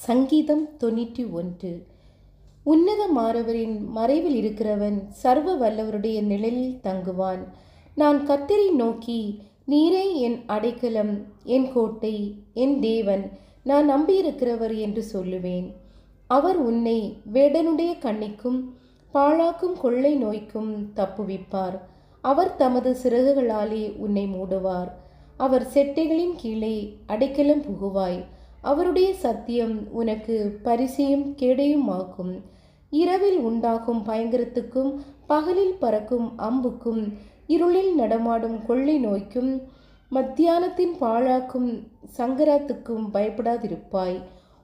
சங்கீதம் 91. உன்னதமானவரின் மறைவில் இருக்கிறவன் சர்வ வல்லவருடைய நிழலில் தங்குவான். நான் கர்த்தரை நோக்கி, நீரே என் அடைக்கலம், என் கோட்டை, என் தேவன், நான் நம்பியிருக்கிறவர் என்று சொல்லுவேன். அவர் உன்னை வேடனுடைய கண்ணிக்கும் பாழாக்கும் கொள்ளை நோய்க்கும் தப்புவிப்பார். அவர் தமது சிறகுகளாலே உன்னை மூடுவார். அவர் செட்டைகளின் கீழே அடைக்கலம் புகுவாய். அவருடைய சத்தியம் உனக்கு பரிசையும் கேடையுமாக்கும். இரவில் உண்டாகும் பயங்கரத்துக்கும் பகலில் பறக்கும் அம்புக்கும் இருளில் நடமாடும் கொள்ளை நோய்க்கும் மத்தியானத்தின் பாழாக்கும் சங்கராத்துக்கும் பயப்படாதிருப்பாய்.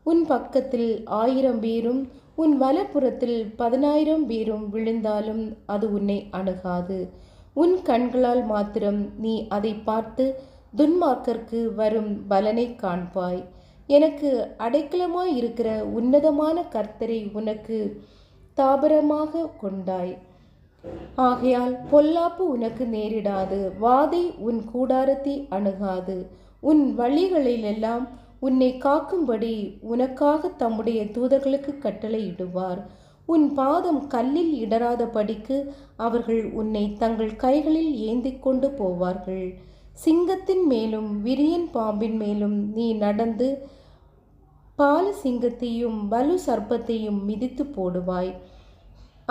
உன் பக்கத்தில் 1000 பேரும் உன் வலப்புறத்தில் 10,000 பேரும் விழுந்தாலும் அது உன்னை அணுகாது. உன் கண்களால் மாத்திரம் நீ அதை பார்த்து துன்மார்க்கர்க்கு வரும் பலனை காண்பாய். எனக்கு அடைக்கலமாயிருக்கிற உன்னதமான கர்த்தரை உனக்கு தாபரமாக கொண்டாய். ஆகையால் பொல்லாப்பு உனக்கு நேரிடாது, வாதை உன் கூடாரத்தை அணுகாது. உன் வழிகளிலெல்லாம் உன்னை காக்கும்படி உனக்காக தம்முடைய தூதர்களுக்கு கட்டளையிடுவார். உன் பாதம் கல்லில் இடராதபடிக்கு அவர்கள் உன்னை தங்கள் கைகளில் ஏந்திக் கொண்டு போவார்கள். சிங்கத்தின் மேலும் விரியன் பாம்பின் மேலும் நீ நடந்து பால சிங்கத்தையும் வலு சர்ப்பத்தையும் மிதித்து போடுவாய்.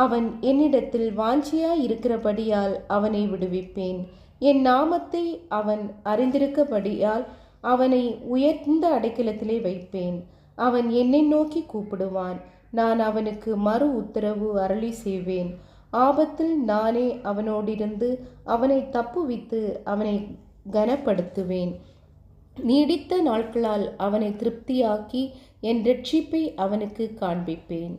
அவன் என்னிடத்தில் வாஞ்சியாய் இருக்கிறபடியால் அவனை விடுவிப்பேன். என் நாமத்தை அவன் அறிந்திருக்கபடியால் அவனை உயர்ந்த அடைக்கலத்திலே வைப்பேன். அவன் என்னை நோக்கி கூப்பிடுவான், நான் அவனுக்கு மறு உத்தரவு அருளி செய்வேன். ஆபத்தில் நானே அவனோடிருந்து அவனை தப்புவித்து அவனை கனப்படுத்துவேன். நீடித்த நாட்களால் அவனை திருப்தியாக்கி என் இரட்சிப்பை அவனுக்கு காண்பிப்பேன்.